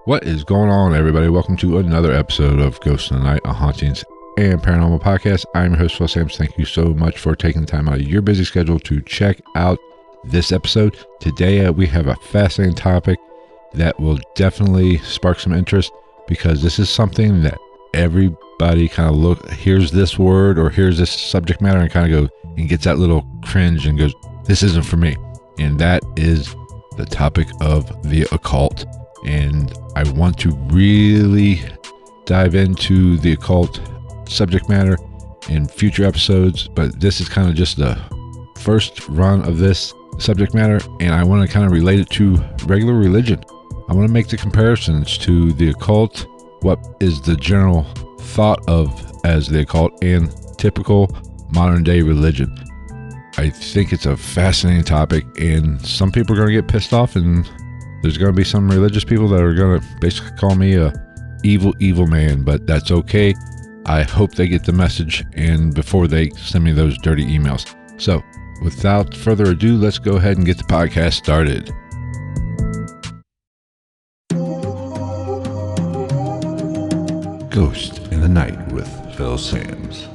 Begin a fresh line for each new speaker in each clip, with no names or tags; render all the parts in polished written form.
What is going on, everybody? Welcome to another episode of Ghosts in the Night, a hauntings and paranormal podcast. I'm your host, Phil Sams. Thank you so much for taking the time out of your busy schedule to check out this episode. Today, we have a fascinating topic that will definitely spark some interest, because this is something that everybody kind of hears this word or hears this subject matter and kind of goes and gets that little cringe and goes, this isn't for me. And that is the topic of the occult. And I want to really dive into the occult subject matter in future episodes, but this is kind of just the first run of this subject matter, and I want to kind of relate it to regular religion. I want to make the comparisons to the occult, what is the general thought of as the occult, and typical modern day religion. I think it's a fascinating topic, and some people are going to get pissed off, and there's going to be some religious people that are going to basically call me a evil man, but that's okay. I hope they get the message, and before they send me those dirty emails. So without further ado, let's go ahead and get the podcast started. Ghost in the Night with Phil Sams.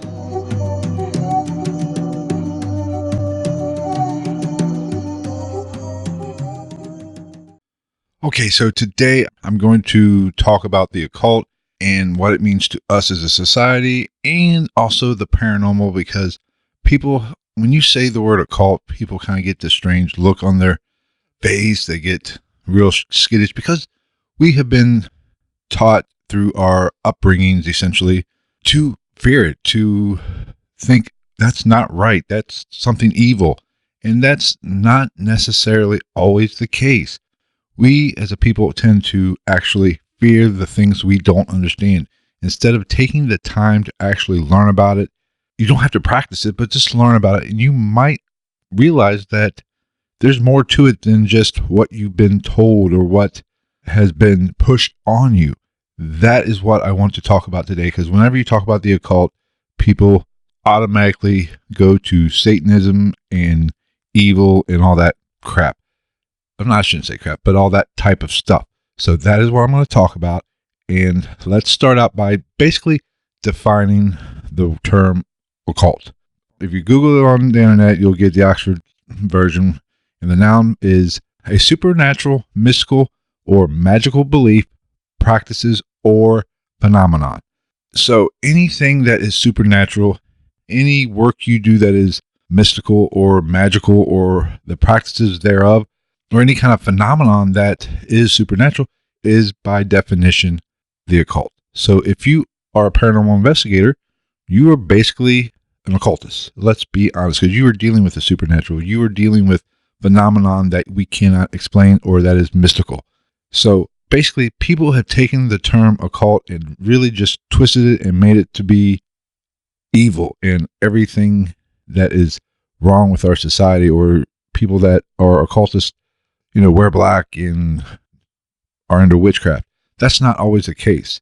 Okay, so today I'm going to talk about the occult and what it means to us as a society, and also the paranormal, because people, when you say the word occult, people kind of get this strange look on their face. They get real skittish because we have been taught through our upbringings essentially to fear it, to think that's not right, that's something evil, and that's not necessarily always the case. We as a people tend to actually fear the things we don't understand. Instead of taking the time to actually learn about it, you don't have to practice it, but just learn about it, and you might realize that there's more to it than just what you've been told or what has been pushed on you. That is what I want to talk about today, because whenever you talk about the occult, people automatically go to Satanism and evil and all that crap. I shouldn't say crap, but all that type of stuff. So that is what I'm going to talk about. And let's start out by basically defining the term occult. If you Google it on the internet, you'll get the Oxford version. And the noun is a supernatural, mystical, or magical belief, practices, or phenomenon. So anything that is supernatural, any work you do that is mystical or magical, or the practices thereof, or any kind of phenomenon that is supernatural, is by definition the occult. So if you are a paranormal investigator, you are basically an occultist. Let's be honest, because you are dealing with the supernatural. You are dealing with phenomenon that we cannot explain or that is mystical. So basically, people have taken the term occult and really just twisted it and made it to be evil and everything that is wrong with our society, or people that are occultists, wear black and are into witchcraft. That's not always the case.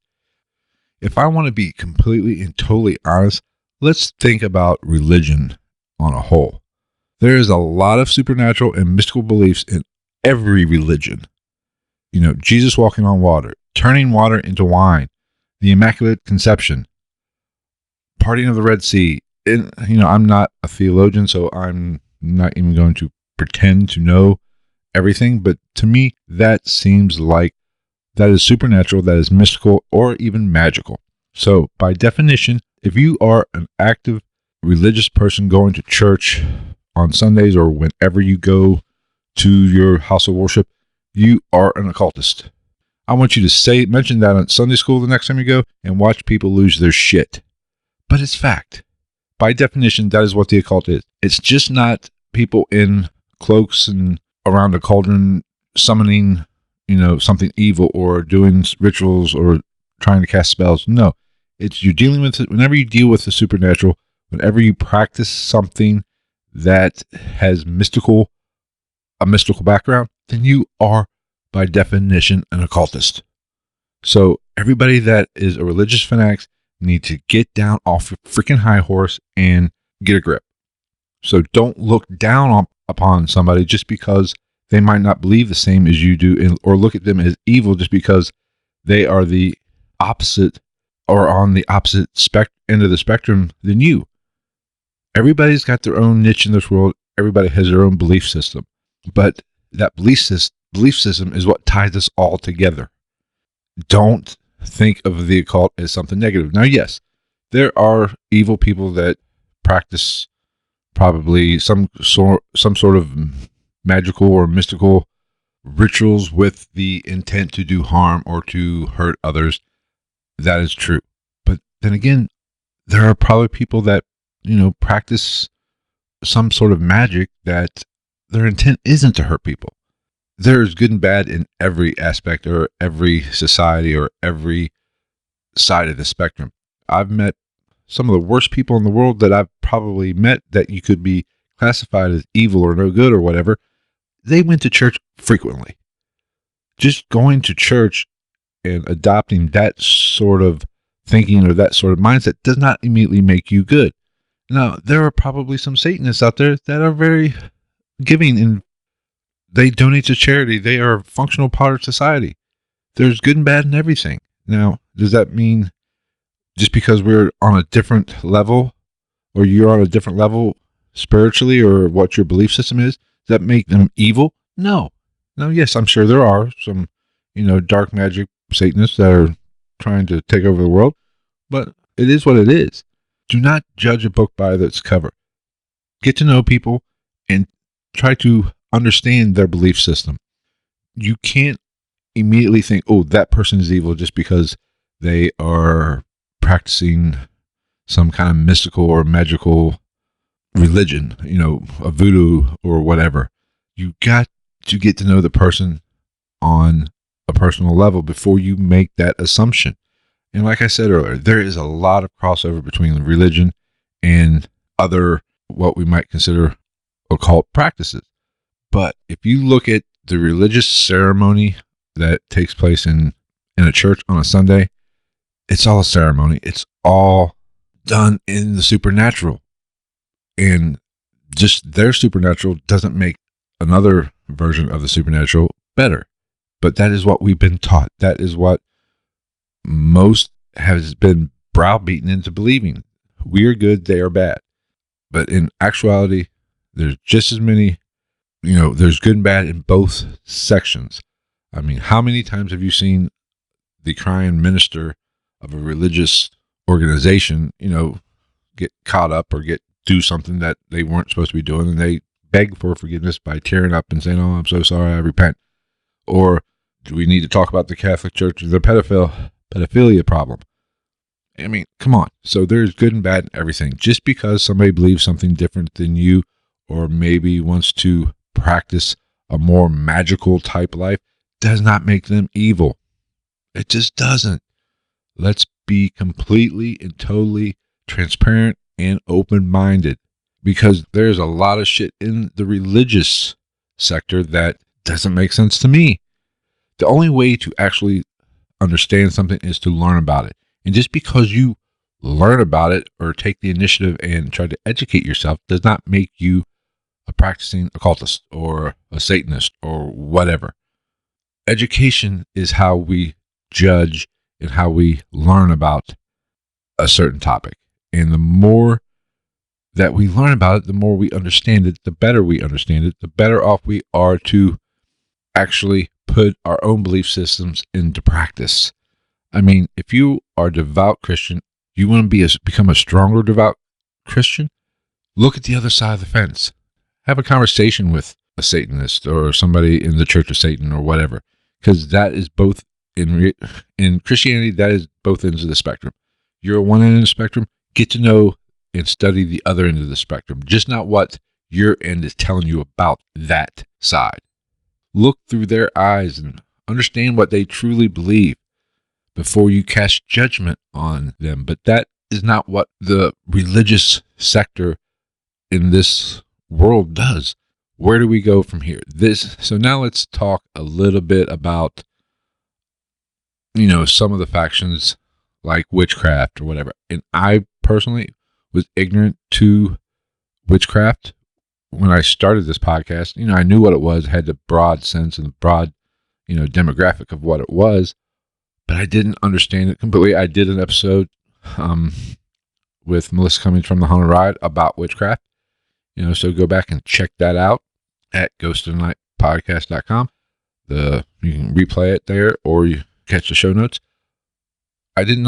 If I want to be completely and totally honest, let's think about religion on a whole. There is a lot of supernatural and mystical beliefs in every religion. Jesus walking on water, turning water into wine, the Immaculate Conception, parting of the Red Sea. And, I'm not a theologian, so I'm not even going to pretend to know everything, but to me, that seems like that is supernatural, that is mystical, or even magical. So by definition, if you are an active religious person going to church on Sundays or whenever you go to your house of worship, you are an occultist. I want you to mention that on Sunday school the next time you go and watch people lose their shit. But it's fact. By definition, that is what the occult is. It's just not people in cloaks and around a cauldron summoning, something evil or doing rituals or trying to cast spells. No, you're dealing with it. Whenever you deal with the supernatural, whenever you practice something that has a mystical background, then you are by definition an occultist. So everybody that is a religious fanatic need to get down off your freaking high horse and get a grip. So don't look down upon somebody just because they might not believe the same as you do, or look at them as evil just because They are the opposite, or on the opposite end of the spectrum than you. Everybody's got their own niche in this world. Everybody has their own belief system. But that belief system is what ties us all together. Don't think of the occult as something negative. Now, yes, there are evil people that practice probably some sort of magical or mystical rituals with the intent to do harm or to hurt others. That is true. But then again, there are probably people that, practice some sort of magic that their intent isn't to hurt people. There's good and bad in every aspect or every society or every side of the spectrum. I've met some of the worst people in the world that I've probably met that you could be classified as evil or no good or whatever. They went to church frequently. Just going to church and adopting that sort of thinking or that sort of mindset does not immediately make you good. Now, there are probably some Satanists out there that are very giving and they donate to charity. They are a functional part of society. There's good and bad in everything. Now, does that mean just because we're on a different level or you're on a different level spiritually or what your belief system is, does that make them evil? No. Now, yes, I'm sure there are some, dark magic Satanists that are trying to take over the world, but it is what it is. Do not judge a book by its cover. Get to know people and try to understand their belief system. You can't immediately think, oh, that person is evil just because they are practicing some kind of mystical or magical religion, a voodoo or whatever. You got to get to know the person on a personal level before you make that assumption. And like I said earlier, there is a lot of crossover between religion and other, what we might consider occult practices. But if you look at the religious ceremony that takes place in a church on a Sunday, it's all a ceremony. It's all done in the supernatural. And just their supernatural doesn't make another version of the supernatural better. But that is what we've been taught. That is what most has been browbeaten into believing. We are good, they are bad. But in actuality, there's just as many, there's good and bad in both sections. I mean, how many times have you seen the crying minister of a religious organization, get caught up or do something that they weren't supposed to be doing, and they beg for forgiveness by tearing up and saying, "Oh, I'm so sorry, I repent." Or do we need to talk about the Catholic Church and the pedophilia problem? I mean, come on. So there's good and bad in everything. Just because somebody believes something different than you, or maybe wants to practice a more magical type life, does not make them evil. It just doesn't. Let's be completely and totally transparent and open-minded, because there's a lot of shit in the religious sector that doesn't make sense to me. The only way to actually understand something is to learn about it. And just because you learn about it or take the initiative and try to educate yourself does not make you a practicing occultist or a Satanist or whatever. Education is how we judge and how we learn about a certain topic. And the more that we learn about it, the more we understand it, the better we understand it, the better off we are to actually put our own belief systems into practice. I mean, if you are a devout Christian, you want to become a stronger devout Christian, look at the other side of the fence. Have a conversation with a Satanist or somebody in the Church of Satan or whatever, because that is both in Christianity, that is both ends of the spectrum. You're at one end of the spectrum, get to know and study the other end of the spectrum, just not what your end is telling you about that side. Look through their eyes and understand what they truly believe before you cast judgment on them. But that is not what the religious sector in this world does. Where do we go from here? So now let's talk a little bit about, some of the factions like witchcraft or whatever. And I personally was ignorant to witchcraft when I started this podcast. I knew what it was, had the broad sense and the broad, demographic of what it was. but I didn't understand it completely. I did an episode with Melissa Cummings from the Haunted Ride about witchcraft. So go back and check that out at ghostandlightpodcast.com. You can replay it there, or you catch the show notes. I didn't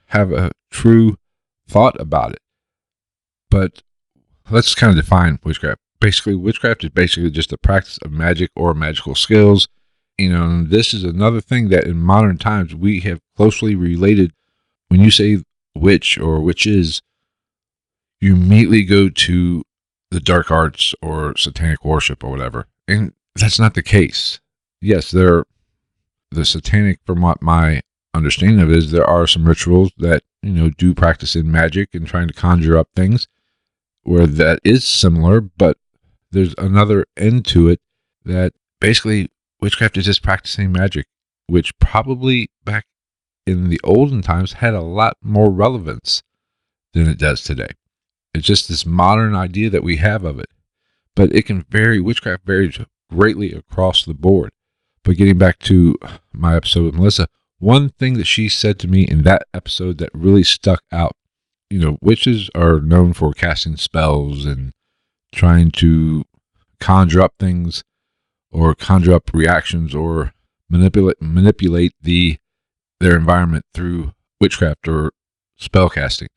have a true thought about it. But let's kind of define witchcraft. Basically, witchcraft is basically just the practice of magic or magical skills. And this is another thing that in modern times we have closely related. When you say witch or witches, you immediately go to the dark arts or satanic worship or whatever. And that's not the case. Yes, the satanic, from what my understanding of it is, there are some rituals that, do practice in magic and trying to conjure up things where that is similar, but there's another end to it that basically witchcraft is just practicing magic, which probably back in the olden times had a lot more relevance than it does today. It's just this modern idea that we have of it. But it can vary, witchcraft varies greatly across the board. But getting back to my episode with Melissa, one thing that she said to me in that episode that really stuck out, witches are known for casting spells and trying to conjure up things or conjure up reactions or manipulate their environment through witchcraft or spell casting.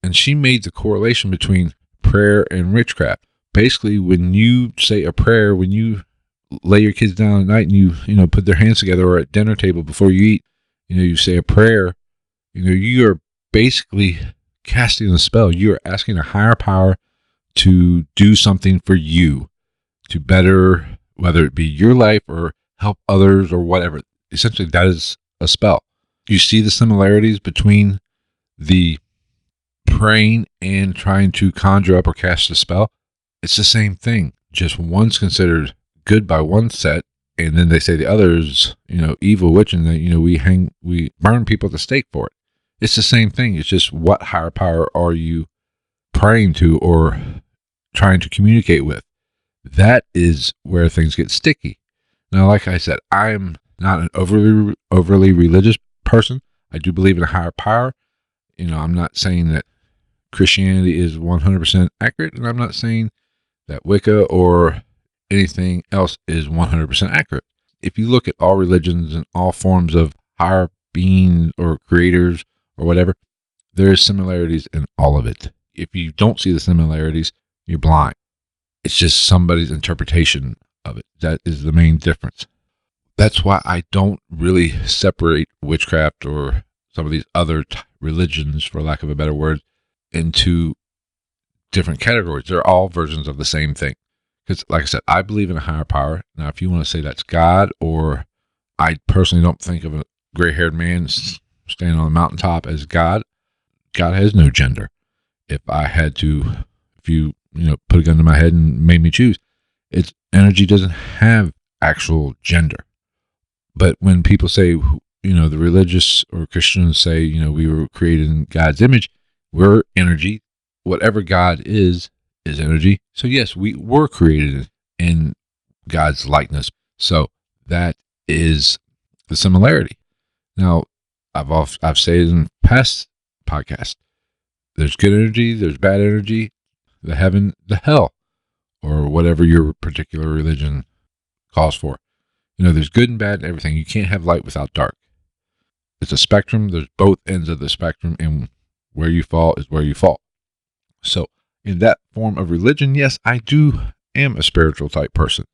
And she made the correlation between prayer and witchcraft. Basically, when you say a prayer, when you lay your kids down at night and you put their hands together, or at dinner table before you eat, you say a prayer, you are basically casting a spell. You are asking a higher power to do something for you, to better, whether it be your life or help others or whatever. Essentially, that is a spell. You see the similarities between the praying and trying to conjure up or cast a spell. It's the same thing. Just one's considered good by one set, and then they say the other's, evil witch, and then, we burn people at the stake for it. It's the same thing. It's just what higher power are you praying to or trying to communicate with? That is where things get sticky. Now, like I said, I'm not an overly religious person. I do believe in a higher power. I'm not saying that Christianity is 100% accurate, and I'm not saying that Wicca or anything else is 100% accurate. If you look at all religions and all forms of higher beings or creators or whatever, there is similarities in all of it. If you don't see the similarities, you're blind. It's just somebody's interpretation of it. That is the main difference. That's why I don't really separate witchcraft or some of these other religions, for lack of a better word, into different categories. They're all versions of the same thing. Because, like I said, I believe in a higher power. Now, if you want to say that's God, or I personally don't think of a gray-haired man standing on the mountaintop as God. God has no gender. If you put a gun to my head and made me choose, its energy doesn't have actual gender. But when people say, the religious or Christians say, we were created in God's image, we're energy. Whatever God is energy. So yes, we were created in God's likeness. So that is the similarity. Now, I've said in past podcasts, there's good energy, there's bad energy, the heaven, the hell, or whatever your particular religion calls for. There's good and bad in everything. You can't have light without dark. It's a spectrum. There's both ends of the spectrum, and where you fall is where you fall. So in that form of religion, yes, I am a spiritual type person,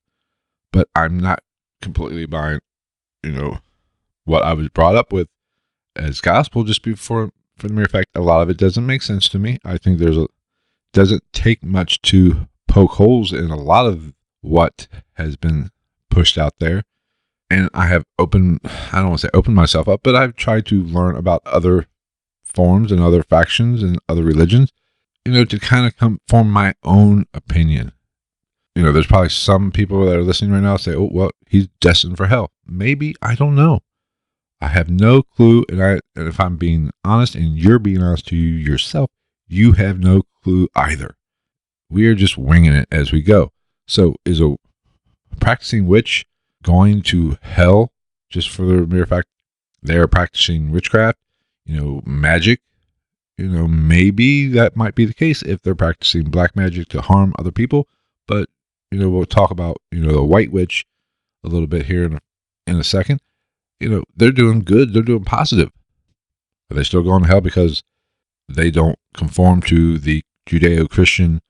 but I'm not completely buying, what I was brought up with as gospel, just for the mere fact a lot of it doesn't make sense to me. I think doesn't take much to poke holes in a lot of what has been pushed out there. And I have I don't want to say opened myself up, but I've tried to learn about other forms and other factions and other religions, to kind of form my own opinion. There's probably some people that are listening right now say, oh, well, he's destined for hell. Maybe, I don't know. I have no clue. And if I'm being honest and you're being honest to you yourself, you have no clue either. We are just winging it as we go. So is a practicing witch going to hell just for the mere fact they're practicing witchcraft, magic, maybe that might be the case if they're practicing black magic to harm other people. But, we'll talk about, the white witch a little bit here in a second. They're doing good. They're doing positive. Are they still going to hell because they don't conform to the Judeo-Christian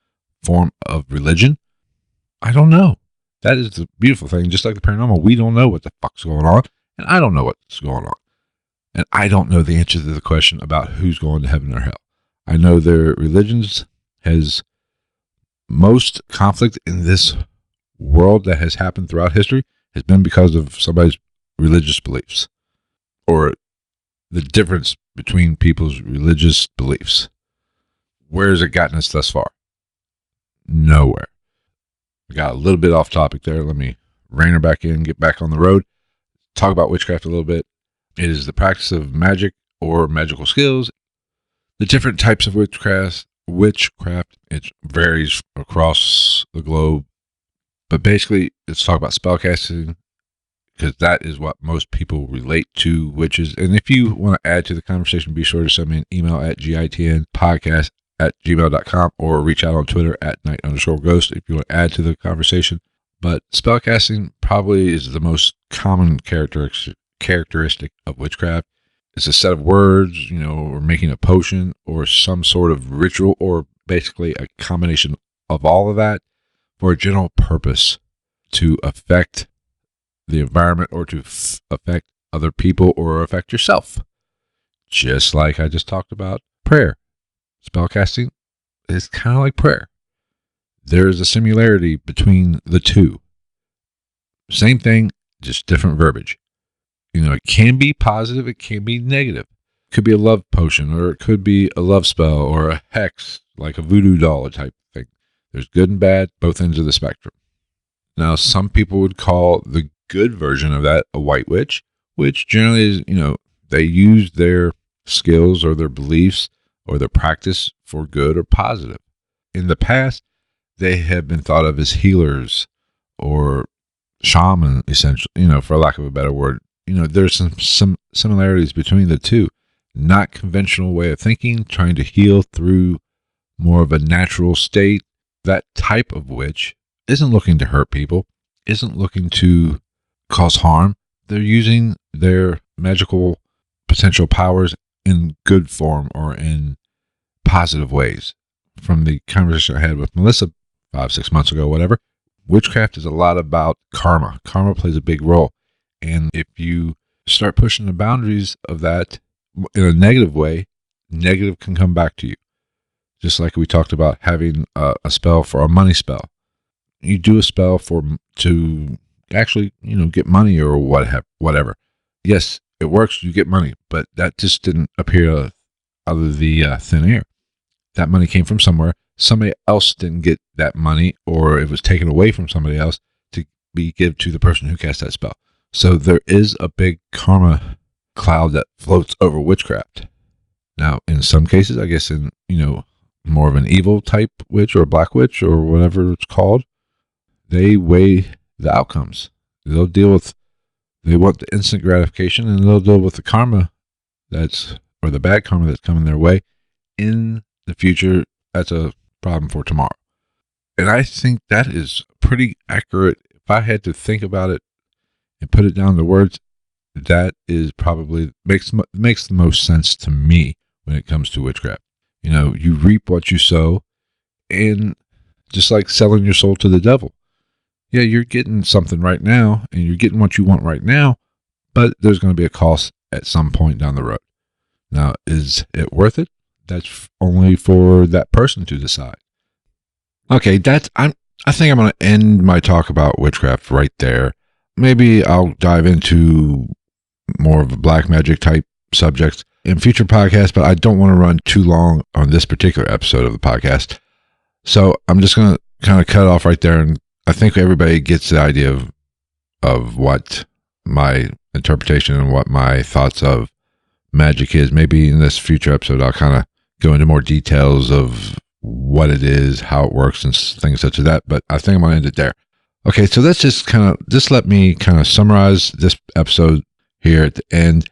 form of religion? I don't know. That is the beautiful thing. Just like the paranormal, we don't know what the fuck's going on, and I don't know what's going on. And I don't know the answer to the question about who's going to heaven or hell. I know their religions has most conflict in this world that has happened throughout history has been because of somebody's religious beliefs, or the difference between people's religious beliefs. Where has it gotten us thus far? Nowhere. We got a little bit off topic there. Let me rein her back in, get back on the road, talk about witchcraft a little bit. It is the practice of magic or magical skills. The different types of witchcraft, it varies across the globe. But basically, let's talk about spellcasting, because that is what most people relate to witches. And if you want to add to the conversation, be sure to send me an email at gitnpodcast@gmail.com or reach out on Twitter at @night_ghost if you want to add to the conversation. But spellcasting probably is the most common characteristic of witchcraft. It's a set of words, or making a potion or some sort of ritual, or basically a combination of all of that for a general purpose to affect the environment or to affect other people or affect yourself. Just like I just talked about prayer. Spellcasting is kind of like prayer. There is a similarity between the two. Same thing, just different verbiage. It can be positive, it can be negative. It could be a love potion, or it could be a love spell, or a hex, like a voodoo doll type thing. There's good and bad, both ends of the spectrum. Now, some people would call the good version of that a white witch, which generally is, they use their skills or their beliefs or their practice for good or positive. In the past, they have been thought of as healers or shaman, essentially, for lack of a better word. There's some similarities between the two. Not conventional way of thinking, trying to heal through more of a natural state. That type of witch isn't looking to hurt people, isn't looking to cause harm. They're using their magical potential powers in good form or in positive ways. From the conversation I had with Melissa 5-6 months ago, whatever, witchcraft is a lot about karma. Karma plays a big role. And if you start pushing the boundaries of that in a negative way, negative can come back to you. Just like we talked about having a spell for a money spell. You do a spell to actually, get money or whatever. Yes, it works, you get money, but that just didn't appear out of the thin air. That money came from somewhere. Somebody else didn't get that money, or it was taken away from somebody else to be given to the person who cast that spell. So there is a big karma cloud that floats over witchcraft. Now, in some cases, I guess in, more of an evil type witch or a black witch or whatever it's called, they weigh the outcomes. They want the instant gratification, and they'll deal with the karma or the bad karma that's coming their way in the future. That's a problem for tomorrow. And I think that is pretty accurate. If I had to think about it and put it down to words, that is probably makes the most sense to me when it comes to witchcraft. You reap what you sow, and just like selling your soul to the devil. Yeah, you're getting something right now, and you're getting what you want right now, but there's going to be a cost at some point down the road. Now, is it worth it? That's only for that person to decide. Okay, I think I'm going to end my talk about witchcraft right there. Maybe I'll dive into more of a black magic type subjects in future podcasts, but I don't want to run too long on this particular episode of the podcast. So I'm just going to kind of cut off right there, and I think everybody gets the idea of what my interpretation and what my thoughts of magic is. Maybe in this future episode, I'll kind of go into more details of what it is, how it works, and things such as that. But I think I'm going to end it there. Okay, so let's just let me kind of summarize this episode here at the end.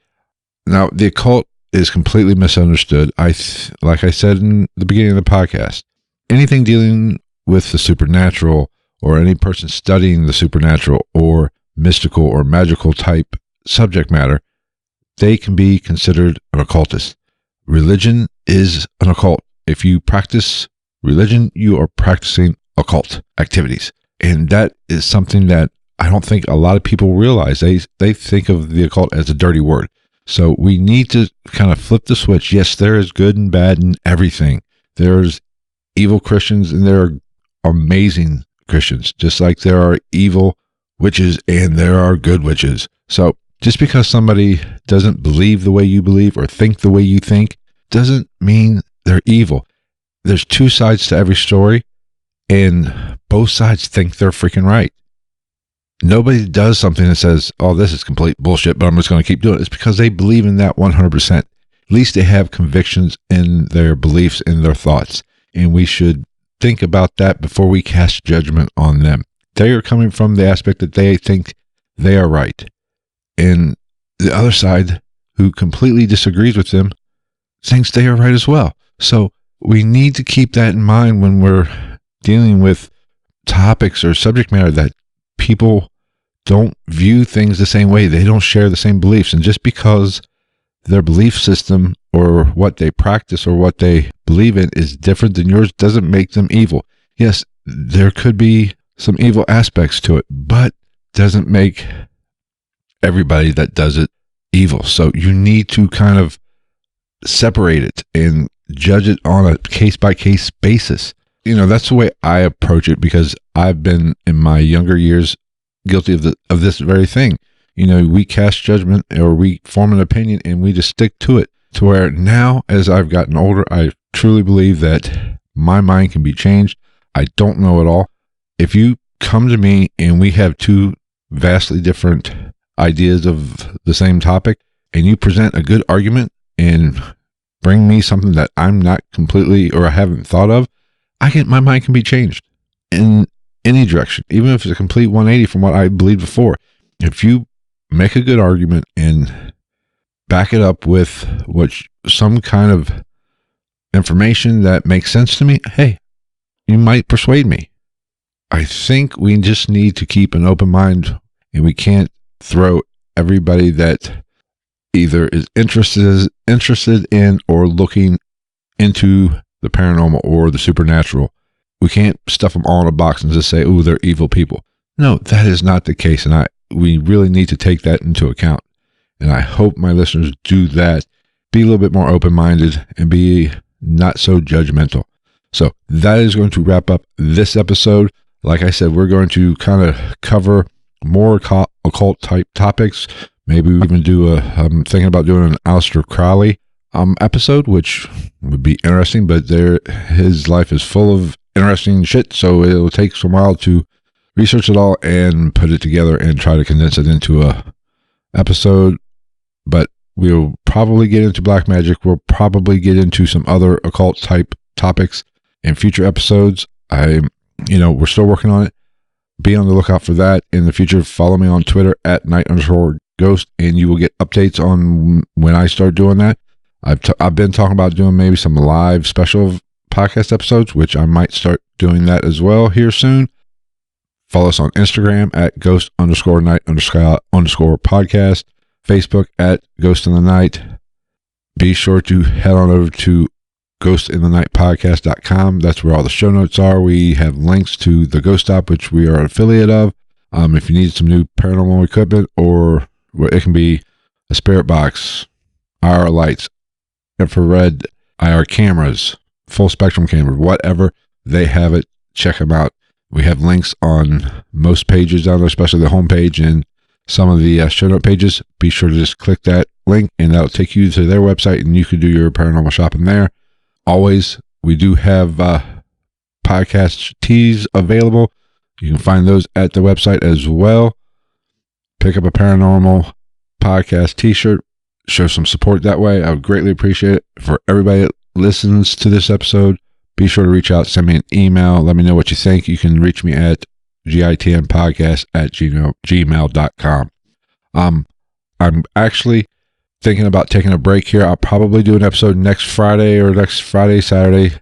Now, the occult is completely misunderstood. Like I said in the beginning of the podcast, anything dealing with the supernatural or any person studying the supernatural or mystical or magical type subject matter, they can be considered an occultist. Religion is an occult. If you practice religion, you are practicing occult activities. And that is something that I don't think a lot of people realize. They think of the occult as a dirty word. So we need to kind of flip the switch. Yes, there is good and bad in everything. There's evil Christians and there are amazing Christians, just like there are evil witches and there are good witches. So just because somebody doesn't believe the way you believe or think the way you think doesn't mean they're evil. There's two sides to every story, and both sides think they're freaking right. Nobody does something that says, oh, this is complete bullshit, but I'm just going to keep doing it. It's because they believe in that 100%. At least they have convictions in their beliefs, in their thoughts. And we should think about that before we cast judgment on them. They are coming from the aspect that they think they are right. And the other side, who completely disagrees with them, thinks they are right as well. So we need to keep that in mind when we're dealing with topics or subject matter that people don't view things the same way. They don't share the same beliefs. And just because their belief system or what they practice or what they believe in is different than yours doesn't make them evil. Yes, there could be some evil aspects to it, but doesn't make everybody that does it evil. So you need to kind of separate it and judge it on a case-by-case basis. You know, that's the way I approach it, because I've been in my younger years guilty of this very thing. You know, we cast judgment or we form an opinion and we just stick to it, to where now, as I've gotten older, I truly believe that my mind can be changed. I don't know it all. If you come to me and we have two vastly different ideas of the same topic, and you present a good argument and bring me something that I'm not completely or I haven't thought of, my mind can be changed in any direction, even if it's a complete 180 from what I believed before. If you make a good argument and back it up with some kind of information that makes sense to me, hey, you might persuade me. I think we just need to keep an open mind, and we can't throw everybody that either is interested in or looking into the paranormal or the supernatural. We can't stuff them all in a box and just say, oh, they're evil people. No, that is not the case. And we really need to take that into account. And I hope my listeners do that. Be a little bit more open-minded and be not so judgmental. So that is going to wrap up this episode. Like I said, we're going to kind of cover more occult type topics. Maybe we even I'm thinking about doing an Aleister Crowley episode, which would be interesting, but his life is full of interesting shit, so it'll take some while to research it all and put it together and try to condense it into a episode. But we'll probably get into black magic. We'll probably get into some other occult type topics in future episodes. We're still working on it. Be on the lookout for that in the future. Follow me on Twitter at @night_ghost, and you will get updates on when I start doing that. I've been talking about doing maybe some live special podcast episodes, which I might start doing that as well here soon. Follow us on Instagram at ghost_night_podcast, Facebook at Ghost in the Night. Be sure to head on over to ghostinthenightpodcast.com. That's where all the show notes are. We have links to the Ghost Stop, which we are an affiliate of. If you need some new paranormal equipment, or it can be a spirit box, IR lights, infrared IR cameras, full spectrum cameras, whatever, they have it. Check them out. We have links on most pages down there, especially the homepage and some of the show note pages. Be sure to just click that link, and that'll take you to their website, and you can do your paranormal shopping there. Always, we do have podcast tees available. You can find those at the website as well. Pick up a paranormal podcast t-shirt. Show some support that way. I would greatly appreciate it. For everybody that listens to this episode, be sure to reach out, send me an email, let me know what you think. You can reach me at gitnpodcast@gmail.com. I'm actually thinking about taking a break here. I'll probably do an episode next Friday or next Friday, Saturday,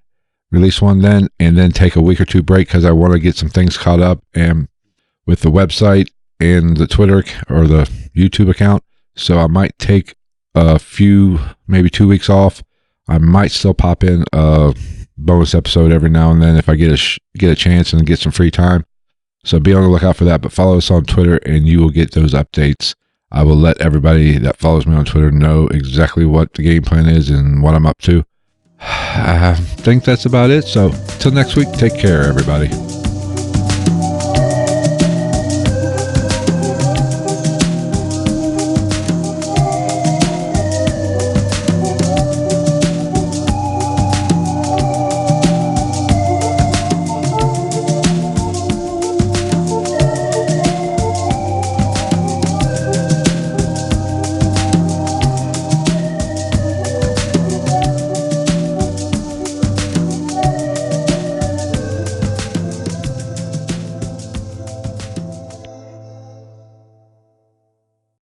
release one then, and then take a week or two break because I want to get some things caught up and with the website and the Twitter or the YouTube account. So I might take a few, maybe 2 weeks off. I might still pop in a bonus episode every now and then if I get a chance and get some free time. So be on the lookout for that. But follow us on Twitter and you will get those updates. I will let everybody that follows me on Twitter know exactly what the game plan is and what I'm up to. I think that's about it. So till next week, take care, everybody.